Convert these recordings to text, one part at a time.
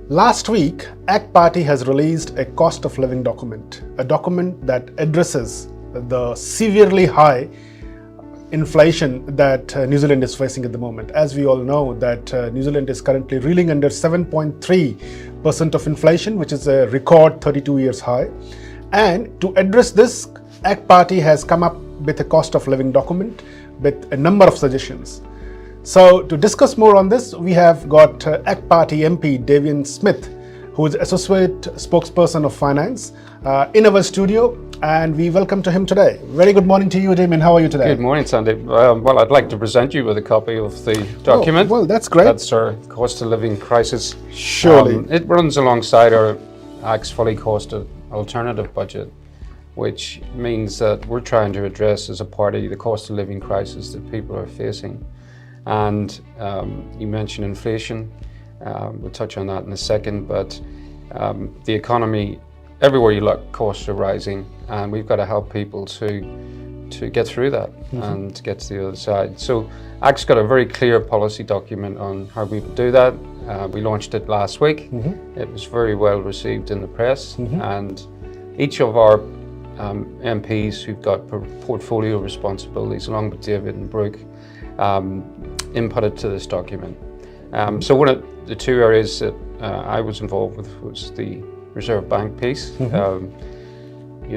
Last week, ACT Party has released a cost of living document, a document that addresses the severely high inflation that New Zealand is facing at the moment. As we all know that New Zealand is currently reeling under 7.3% of inflation, which is a record 32 years high. And to address this, ACT Party has come up with a cost of living document with a number of suggestions. So to discuss more on this, we have got ACT Party MP Davian Smith, who is Associate Spokesperson of Finance, in our studio, and we welcome to him today. Very good morning to you, Davian. How are you today? Good morning, Sandy. Well, I'd like to present you with a copy of the document. Oh, well, that's great. That's our cost of living crisis. Surely. It runs alongside our ACT's fully costed alternative budget, which means that we're trying to address as a party the cost of living crisis that people are facing. And you mentioned inflation. We'll touch on that in a second, but the economy, everywhere you look, costs are rising, and we've got to help people to get through that and to get to the other side. So ACT's got a very clear policy document on how we would do that. We launched it last week. It was very well received in the press, and each of our MPs who've got portfolio responsibilities, along with David and Brooke, inputted to this document. So one of the two areas that I was involved with was the Reserve Bank piece. You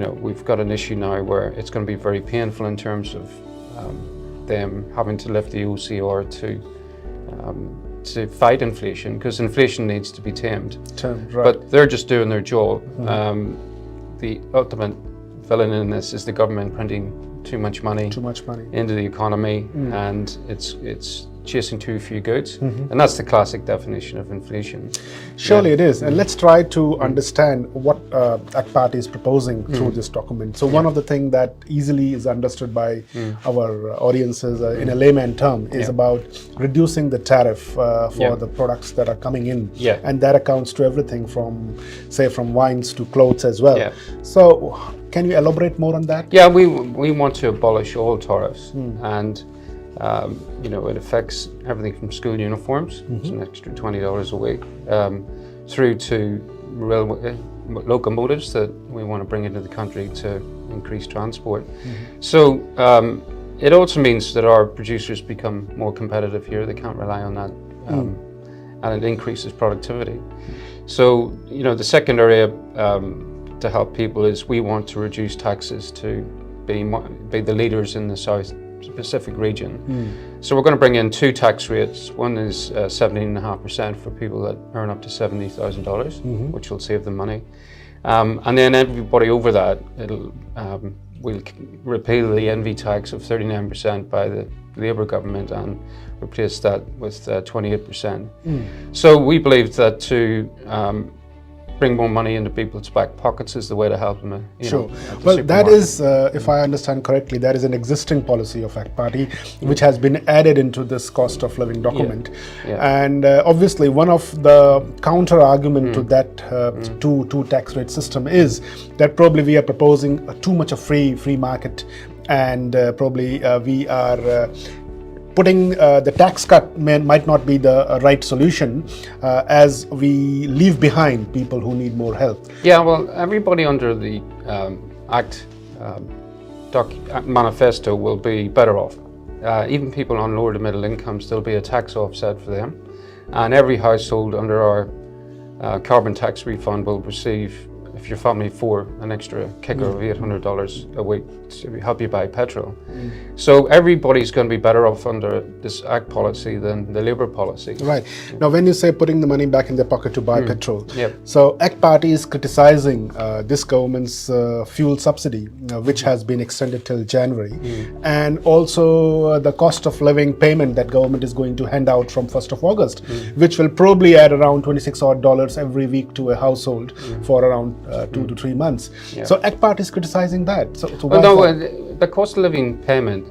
know, we've got an issue now where it's going to be very painful in terms of them having to lift the OCR to fight inflation, because inflation needs to be tamed. Right. But they're just doing their job. The ultimate villain in this is the government printing too much money into the economy, and it's chasing too few goods, and that's the classic definition of inflation. Surely it is, and let's try to understand what ACT Party is proposing through this document. So one of the things that easily is understood by our audiences in a layman term is about reducing the tariff for the products that are coming in, and that accounts to everything from, say, from wines to clothes as well. So can you elaborate more on that? Yeah, we want to abolish all tariffs, and you know, it affects everything from school uniforms, it's an extra $20 a week, through to railway locomotives that we want to bring into the country to increase transport. So it also means that our producers become more competitive here. They can't rely on that, and it increases productivity. So, you know, the second area to help people is we want to reduce taxes to be the leaders in the South Pacific region. So we're going to bring in two tax rates. One is 17.5% for people that earn up to $70,000, which will save them money. And then everybody over that, we'll repeal the envy tax of 39% by the Labour government and replace that with 28%. So we believe that to bring more money into people's back pockets is the way to help them. Sure. Well, that is, if I understand correctly, that is an existing policy of ACT Party, which has been added into this cost of living document. And obviously, one of the counter argument to that two tax rate system is that probably we are proposing too much of free market, and probably we are putting the tax cut might not be the right solution, as we leave behind people who need more help. Yeah, well, everybody under the ACT manifesto will be better off. Even people on lower to middle incomes, there'll be a tax offset for them. And every household under our carbon tax refund will receive, if your family of four, an extra kicker of $800 a week to help you buy petrol. So everybody's going to be better off under this ACT policy than the Labour policy. Right. Now, when you say putting the money back in their pocket to buy petrol, so ACT Party is criticizing this government's fuel subsidy, which has been extended till January, and also the cost of living payment that government is going to hand out from 1st of August, which will probably add around $26 odd every week to a household for around 2 to 3 months. So ACT Party is criticizing that. So why the cost of living payment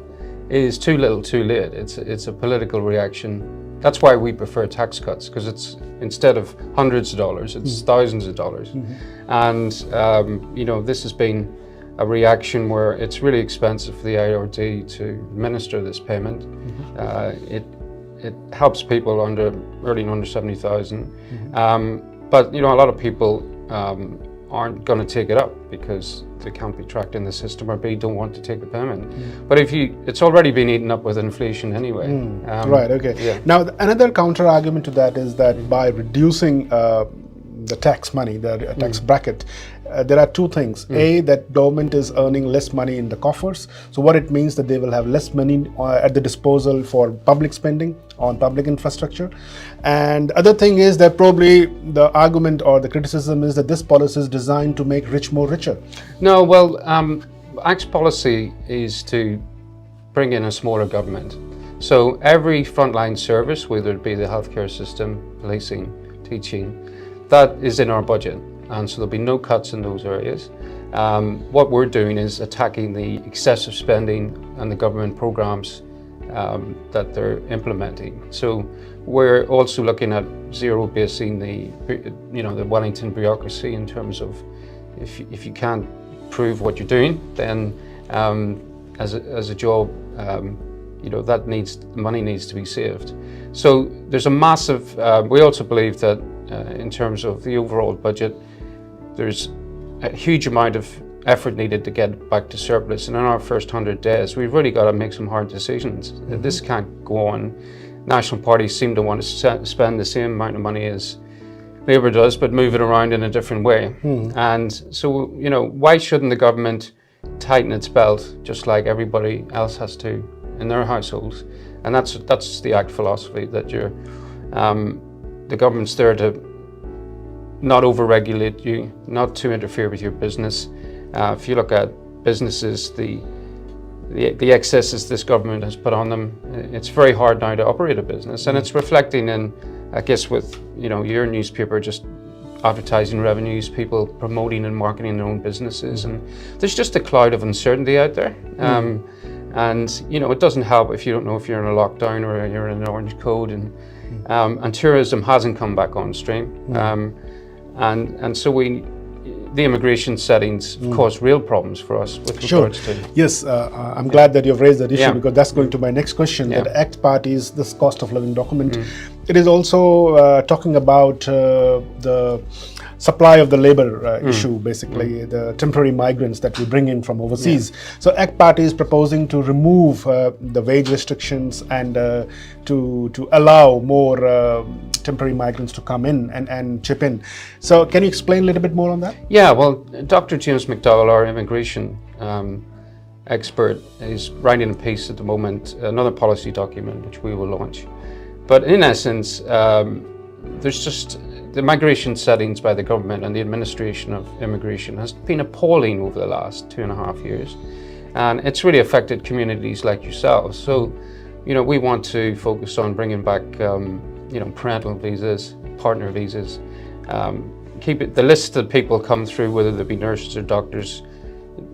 is too little too late. It's a political reaction. That's why we prefer tax cuts, because it's, instead of hundreds of dollars, it's thousands of dollars. And you know, this has been a reaction where it's really expensive for the IRD to administer this payment. It helps people earning under 70,000. But a lot of people aren't going to take it up because they can't be tracked in the system, or B, don't want to take the payment. But it's already been eaten up with inflation anyway. Right. Okay. Yeah. Now, another counter argument to that is that by reducing the tax money, the tax bracket, there are two things. A, that government is earning less money in the coffers. So what it means that they will have less money at the disposal for public spending on public infrastructure. And the other thing is that probably the argument or the criticism is that this policy is designed to make rich more richer. No, well, ACT's policy is to bring in a smaller government. So every frontline service, whether it be the healthcare system, policing, teaching, that is in our budget. And so there'll be no cuts in those areas. What we're doing is attacking the excessive spending and the government programs that they're implementing. So we're also looking at zero-basing the Wellington bureaucracy in terms of if you can't prove what you're doing, then as a job, money needs to be saved. So there's a massive. We also believe that in terms of the overall budget, there's a huge amount of effort needed to get back to surplus, and in our first 100 days we've really got to make some hard decisions. This can't go on. National parties seem to want to spend the same amount of money as Labour does, but move it around in a different way. And so, why shouldn't the government tighten its belt just like everybody else has to in their households? And that's the ACT philosophy, that the government's there to not over-regulate you, not to interfere with your business. If you look at businesses, the excesses this government has put on them, it's very hard now to operate a business, and it's reflecting in, I guess, with your newspaper just advertising revenues, people promoting and marketing their own businesses, and there's just a cloud of uncertainty out there. And it doesn't help if you don't know if you're in a lockdown or you're in an orange code, and tourism hasn't come back on stream. And so the immigration settings cause real problems for us with regards to. Yes, I'm glad that you've raised that issue, because that's going to my next question. Yeah. That ACT Party's this cost of living document, it is also talking about the supply of the labor issue, basically the temporary migrants that we bring in from overseas. So ACT Party is proposing to remove the wage restrictions and to allow more temporary migrants to come in and chip in. So can you explain a little bit more on that? Yeah, well, Dr. James McDowell, our immigration expert, is writing a piece at the moment, another policy document which we will launch. But in essence, there's just the migration settings by the government and the administration of immigration has been appalling over the last 2.5 years. And it's really affected communities like yourselves. So, we want to focus on bringing back, parental visas, partner visas, keep it, the list that people come through, whether they be nurses or doctors,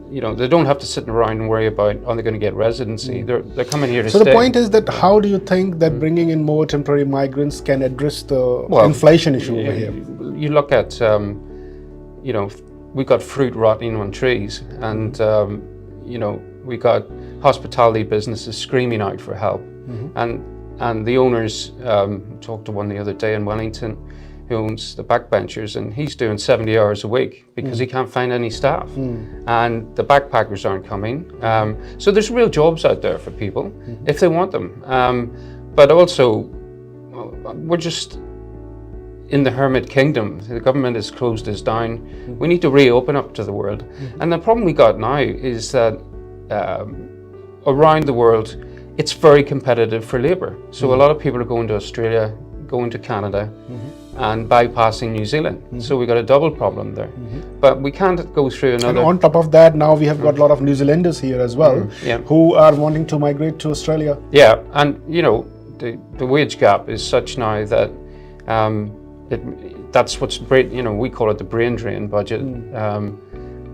they don't have to sit around and worry about, are they going to get residency? They're coming here to stay. So the point is that how do you think that bringing in more temporary migrants can address the inflation issue over here? You look at, we got fruit rotting on trees, and we got hospitality businesses screaming out for help, and the owners, talked to one the other day in Wellington, who owns the backbenchers, and he's doing 70 hours a week because he can't find any staff, and the backpackers aren't coming. So there's real jobs out there for people if they want them. But also, we're just in the hermit kingdom. The government has closed us down. We need to reopen up to the world. And the problem we got now is that around the world, it's very competitive for labour. So a lot of people are going to Australia, going to Canada, and bypassing New Zealand. So we got a double problem there. But we can't go through another. And on top of that, now we have got a lot of New Zealanders here as well, who are wanting to migrate to Australia. Yeah, and the wage gap is such now that that's what's we call it the brain drain budget.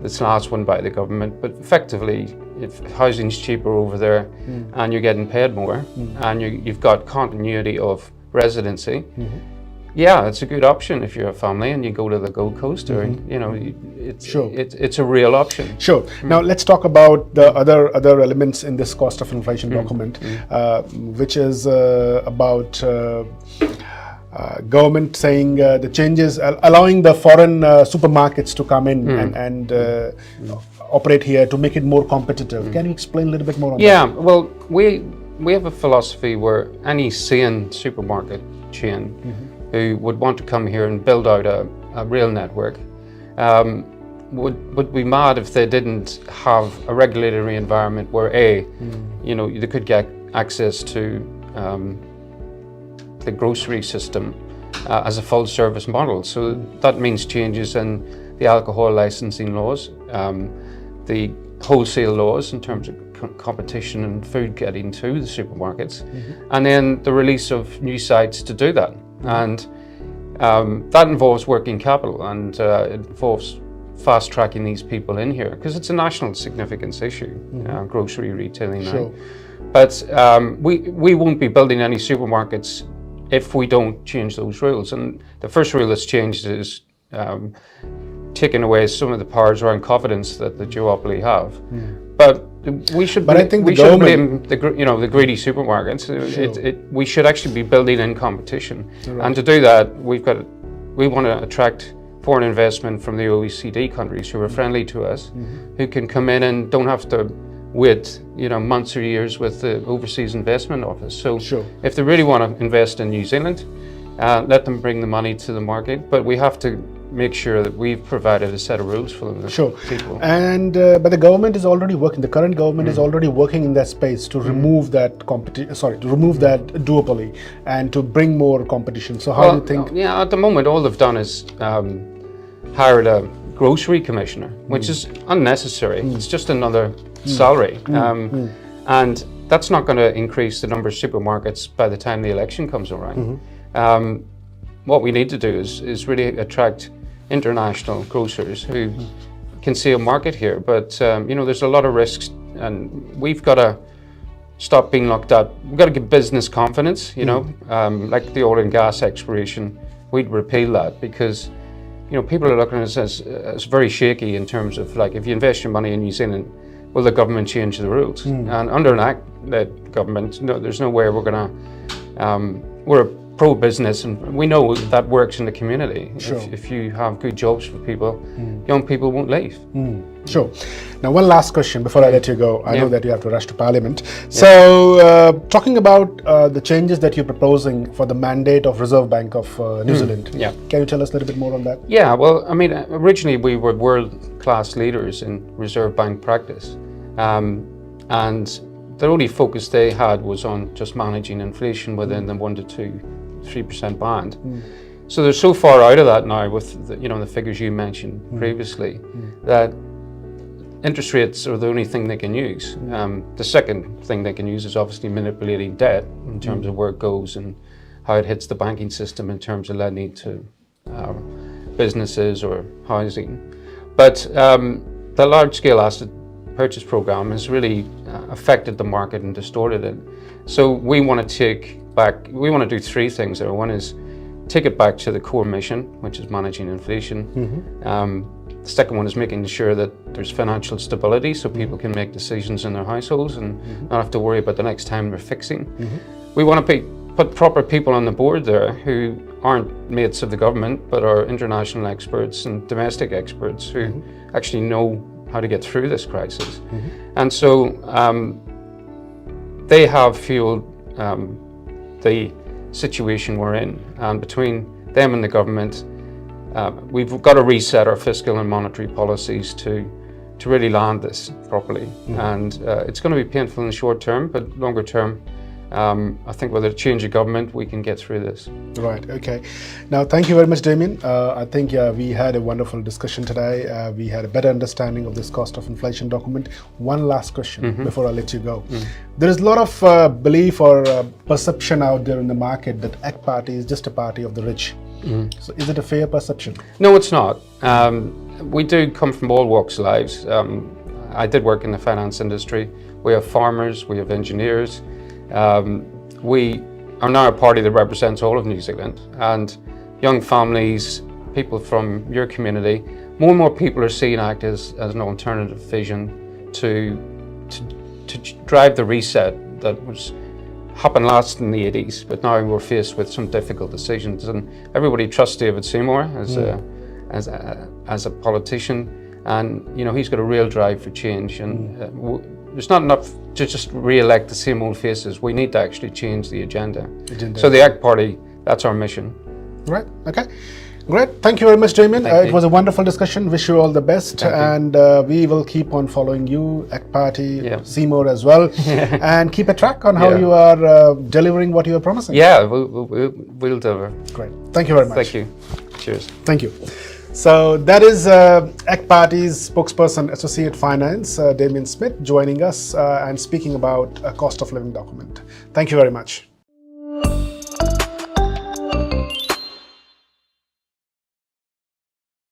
This last one by the government, but effectively, if housing's cheaper over there, and you're getting paid more, and you've got continuity of residency, yeah, it's a good option if you're a family and you go to the Gold Coast, or it's a real option. Sure. Now let's talk about the other elements in this cost of inflation document, which is about government saying the changes, allowing the foreign supermarkets to come in and operate here to make it more competitive. Can you explain a little bit more on that? Yeah, well, we have a philosophy where any sane supermarket chain who would want to come here and build out a real network would be mad if they didn't have a regulatory environment where they could get access to the grocery system as a full service model. So that means changes in the alcohol licensing laws, the wholesale laws in terms of competition and food getting to the supermarkets, and then the release of new sites to do that. And that involves working capital, and it involves fast tracking these people in here because it's a national significance issue, grocery retailing now. But we won't be building any supermarkets if we don't change those rules. And the first rule that's changed is taking away some of the powers around confidence that the duopoly have. But we should. But I think we should blame the greedy supermarkets. We should actually be building in competition, and to do that, we want to attract foreign investment from the OECD countries who are friendly to us, who can come in and don't have to wait months or years with the Overseas Investment Office. So if they really want to invest in New Zealand, let them bring the money to the market, but we have to make sure that we've provided a set of rules for them. People. And but the government is already working. The current government is already working in that space to remove that that duopoly and to bring more competition. So how do you think? Yeah, at the moment, all they've done is hired a grocery commissioner, which is unnecessary. It's just another salary, and that's not going to increase the number of supermarkets by the time the election comes around. What we need to do is really attract international grocers who can see a market here, but there's a lot of risks, and we've got to stop being looked at. We've got to give business confidence, like the oil and gas exploration. We'd repeal that because people are looking at us as very shaky in terms of, like, if you invest your money in New Zealand, will the government change the rules? And under an act-led government, there's no way we're going to. We're pro-business, and we know that works in the community. If you have good jobs for people, young people won't leave. Sure. Now, one last question before I let you go. I know that you have to rush to Parliament. So, talking about the changes that you're proposing for the mandate of Reserve Bank of New Zealand, can you tell us a little bit more on that? Yeah, well, I mean, originally we were world-class leaders in Reserve Bank practice, and the only focus they had was on just managing inflation within the 1 to 3% band. So they're so far out of that now with the figures you mentioned previously, that interest rates are the only thing they can use. The second thing they can use is obviously manipulating debt in terms of where it goes and how it hits the banking system in terms of lending to businesses or housing. But the large-scale asset purchase program has really affected the market and distorted it. So we want to do three things there. One is take it back to the core mission, which is managing inflation. The second one is making sure that there's financial stability so people can make decisions in their households and not have to worry about the next time they're fixing. We want to put proper people on the board there who aren't mates of the government but are international experts and domestic experts who actually know how to get through this crisis. And so they have fueled the situation we're in, and between them and the government, we've got to reset our fiscal and monetary policies to really land this properly. And it's going to be painful in the short term, but longer term, I think with a change of government, we can get through this. Right, okay. Now, thank you very much, Damien. I think we had a wonderful discussion today. We had a better understanding of this cost of inflation document. One last question before I let you go. There is a lot of belief or perception out there in the market that ACT Party is just a party of the rich. So is it a fair perception? No, it's not. We do come from all walks of lives. I did work in the finance industry. We have farmers, we have engineers. We are now a party that represents all of New Zealand, and young families, people from your community, more and more people are seeing ACT as an alternative vision to drive the reset that was happened last in the 80s, but now we're faced with some difficult decisions, and everybody trusts David Seymour as a politician, and he's got a real drive for change, and there's not enough to just re-elect the same old faces. We need to actually change the agenda. So the ACT Party, that's our mission. Right, okay. Great, thank you very much, Damien. Thank It you. was a wonderful discussion. Wish you all the best, Thank you. and we will keep on following you, ACT Party, Yeah. Seymour as well, and keep a track on how Yeah. you are delivering what you are promising. Yeah, we'll deliver. Great, thank you very much. Thank you. Cheers. Thank you. So that is ACT Party's spokesperson, Associate Finance, Damien Smith, joining us and speaking about a cost of living document. Thank you very much.